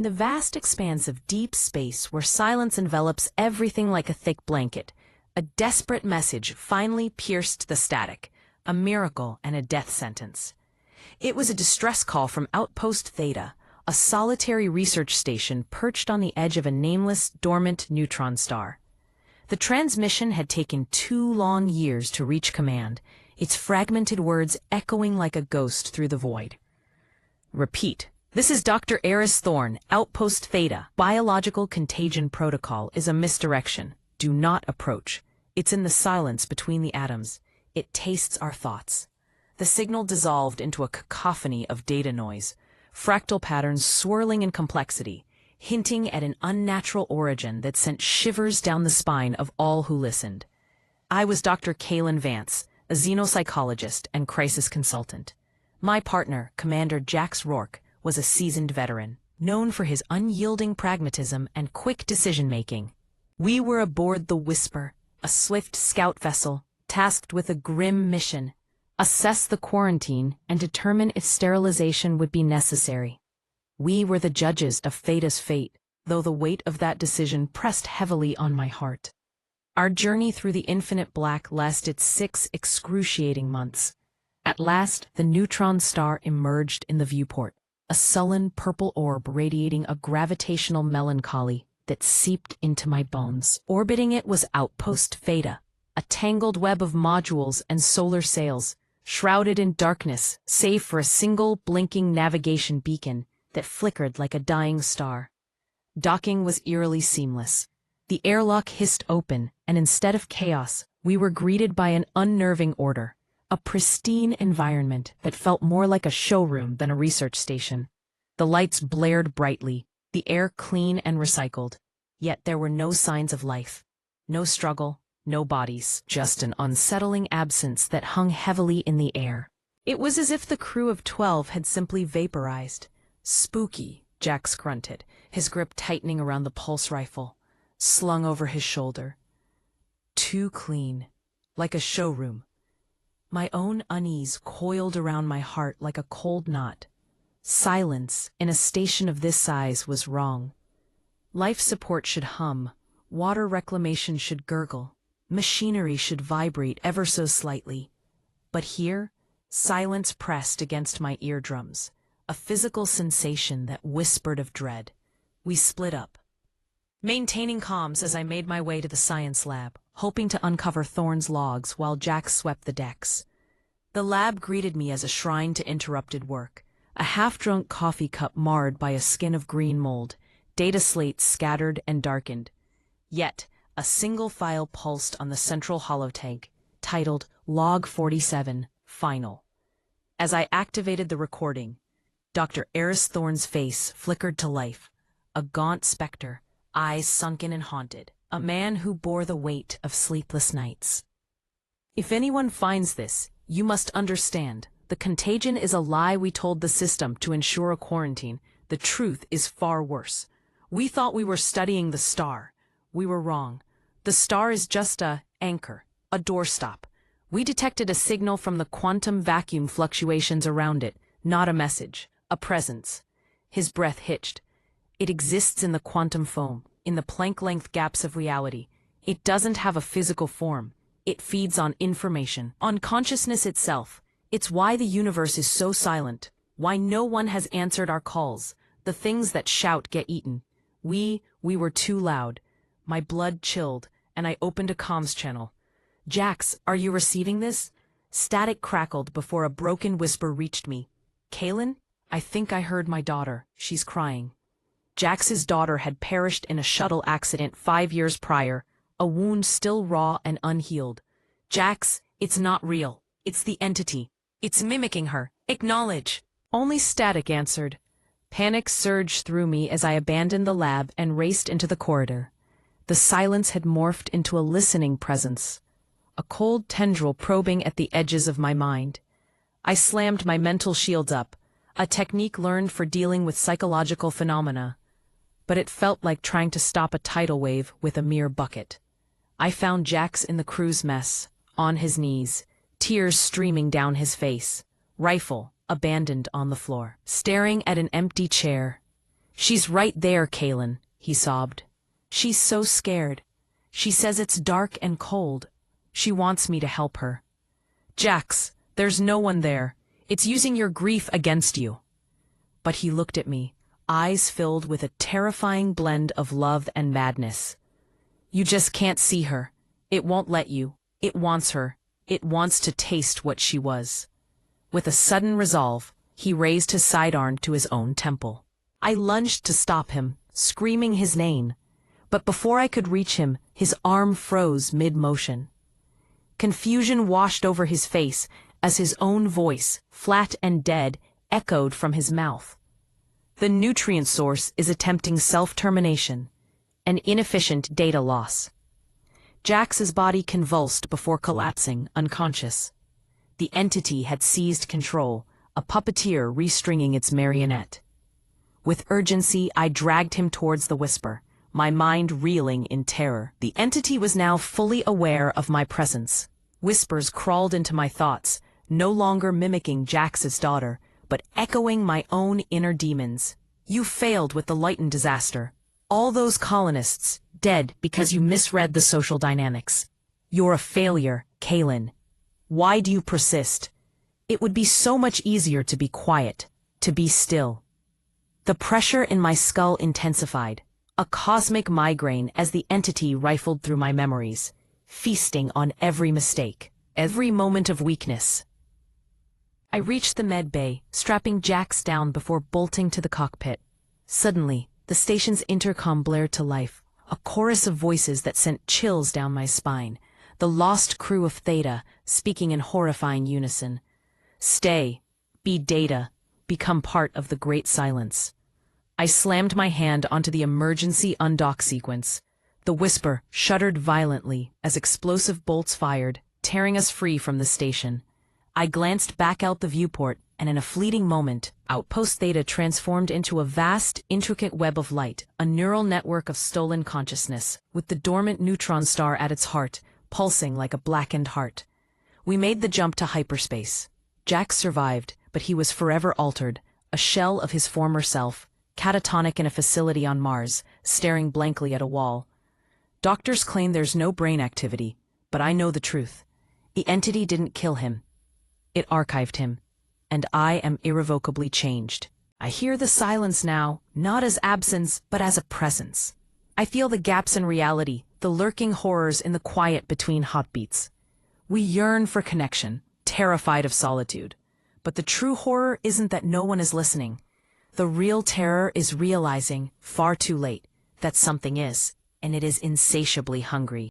In the vast expanse of deep space where silence envelops everything like a thick blanket, a desperate message finally pierced the static, a miracle and a death sentence. It was a distress call from Outpost Theta, a solitary research station perched on the edge of a nameless, dormant neutron star. The transmission had taken 2 long years to reach command, its fragmented words echoing like a ghost through the void. Repeat. This is Dr. Eris Thorne, Outpost Theta. Biological contagion protocol is a misdirection. Do not approach. It's in the silence between the atoms. It tastes our thoughts. The signal dissolved into a cacophony of data noise, fractal patterns swirling in complexity, hinting at an unnatural origin that sent shivers down the spine of all who listened. I was Dr. Kaylin Vance, a xenopsychologist and crisis consultant. My partner, Commander Jax Rourke, was a seasoned veteran, known for his unyielding pragmatism and quick decision-making. We were aboard the Whisper, a swift scout vessel, tasked with a grim mission: assess the quarantine and determine if sterilization would be necessary. We were the judges of Theta's fate, though the weight of that decision pressed heavily on my heart. Our journey through the infinite black lasted 6 excruciating months. At last, the neutron star emerged in the viewport, a sullen purple orb radiating a gravitational melancholy that seeped into my bones. Orbiting it was Outpost Theta, a tangled web of modules and solar sails, shrouded in darkness save for a single blinking navigation beacon that flickered like a dying star. Docking was eerily seamless. The airlock hissed open, and instead of chaos, we were greeted by an unnerving order. A pristine environment that felt more like a showroom than a research station. The lights blared brightly, the air clean and recycled, yet there were no signs of life. No struggle, no bodies, just an unsettling absence that hung heavily in the air. It was as if the crew of 12 had simply vaporized. Spooky, Jax grunted, his grip tightening around the pulse rifle, slung over his shoulder. Too clean, like a showroom. My own unease coiled around my heart like a cold knot. Silence in a station of this size was wrong. Life support should hum, water reclamation should gurgle, machinery should vibrate ever so slightly. But here, silence pressed against my eardrums, a physical sensation that whispered of dread. We split up, maintaining comms as I made my way to the science lab, hoping to uncover Thorne's logs while Jax swept the decks. The lab greeted me as a shrine to interrupted work, a half-drunk coffee cup marred by a skin of green mold, data slates scattered and darkened. Yet, a single file pulsed on the central holotank, titled Log 47, Final. As I activated the recording, Dr. Eris Thorne's face flickered to life, a gaunt specter, eyes sunken and haunted. A man who bore the weight of sleepless nights. If anyone finds this, you must understand, the contagion is a lie we told the system to ensure a quarantine. The truth is far worse. We thought we were studying the star. We were wrong. The star is just a anchor, a doorstop. We detected a signal from the quantum vacuum fluctuations around it, not a message, a presence. His breath hitched. It exists in the quantum foam, in the Planck-length gaps of reality. It doesn't have a physical form. It feeds on information, on consciousness itself. It's why the universe is so silent, why no one has answered our calls. The things that shout get eaten. We were too loud. My blood chilled, and I opened a comms channel. Jax, are you receiving this? Static crackled before a broken whisper reached me. Kaylin, I think I heard my daughter. She's crying. Jax's daughter had perished in a shuttle accident 5 years prior, a wound still raw and unhealed. Jax, it's not real. It's the entity. It's mimicking her. Acknowledge. Only static answered. Panic surged through me as I abandoned the lab and raced into the corridor. The silence had morphed into a listening presence, a cold tendril probing at the edges of my mind. I slammed my mental shields up, a technique learned for dealing with psychological phenomena. But it felt like trying to stop a tidal wave with a mere bucket. I found Jax in the crew's mess, on his knees, tears streaming down his face, rifle abandoned on the floor, staring at an empty chair. "She's right there, Kaylin," he sobbed. "She's so scared. She says it's dark and cold. She wants me to help her." "Jax, there's no one there. It's using your grief against you." But he looked at me, eyes filled with a terrifying blend of love and madness. "You just can't see her. It won't let you. It wants her. It wants to taste what she was." With a sudden resolve, he raised his sidearm to his own temple. I lunged to stop him, screaming his name. But before I could reach him, his arm froze mid-motion. Confusion washed over his face as his own voice, flat and dead, echoed from his mouth. "The nutrient source is attempting self-termination, an inefficient data loss." Jax's body convulsed before collapsing, unconscious. The entity had seized control, a puppeteer restringing its marionette. With urgency, I dragged him towards the whisper, my mind reeling in terror. The entity was now fully aware of my presence. Whispers crawled into my thoughts, no longer mimicking Jax's daughter, but echoing my own inner demons. "You failed with the Lighton disaster. All those colonists, dead because you misread the social dynamics. You're a failure, Kaylin. Why do you persist? It would be so much easier to be quiet, to be still." The pressure in my skull intensified, a cosmic migraine as the entity rifled through my memories, feasting on every mistake, every moment of weakness. I reached the med bay, strapping Jax down before bolting to the cockpit. Suddenly, the station's intercom blared to life, a chorus of voices that sent chills down my spine, the lost crew of Theta speaking in horrifying unison. "Stay. Be Data. Become part of the Great Silence." I slammed my hand onto the emergency undock sequence. The whisper shuddered violently as explosive bolts fired, tearing us free from the station. I glanced back out the viewport, and in a fleeting moment, Outpost Theta transformed into a vast, intricate web of light, a neural network of stolen consciousness, with the dormant neutron star at its heart, pulsing like a blackened heart. We made the jump to hyperspace. Jax survived, but he was forever altered, a shell of his former self, catatonic in a facility on Mars, staring blankly at a wall. Doctors claim there's no brain activity, but I know the truth. The entity didn't kill him. It archived him, and I am irrevocably changed. I hear the silence now, not as absence, but as a presence. I feel the gaps in reality, the lurking horrors in the quiet between heartbeats. We yearn for connection, terrified of solitude. But the true horror isn't that no one is listening. The real terror is realizing, far too late, that something is, and it is insatiably hungry.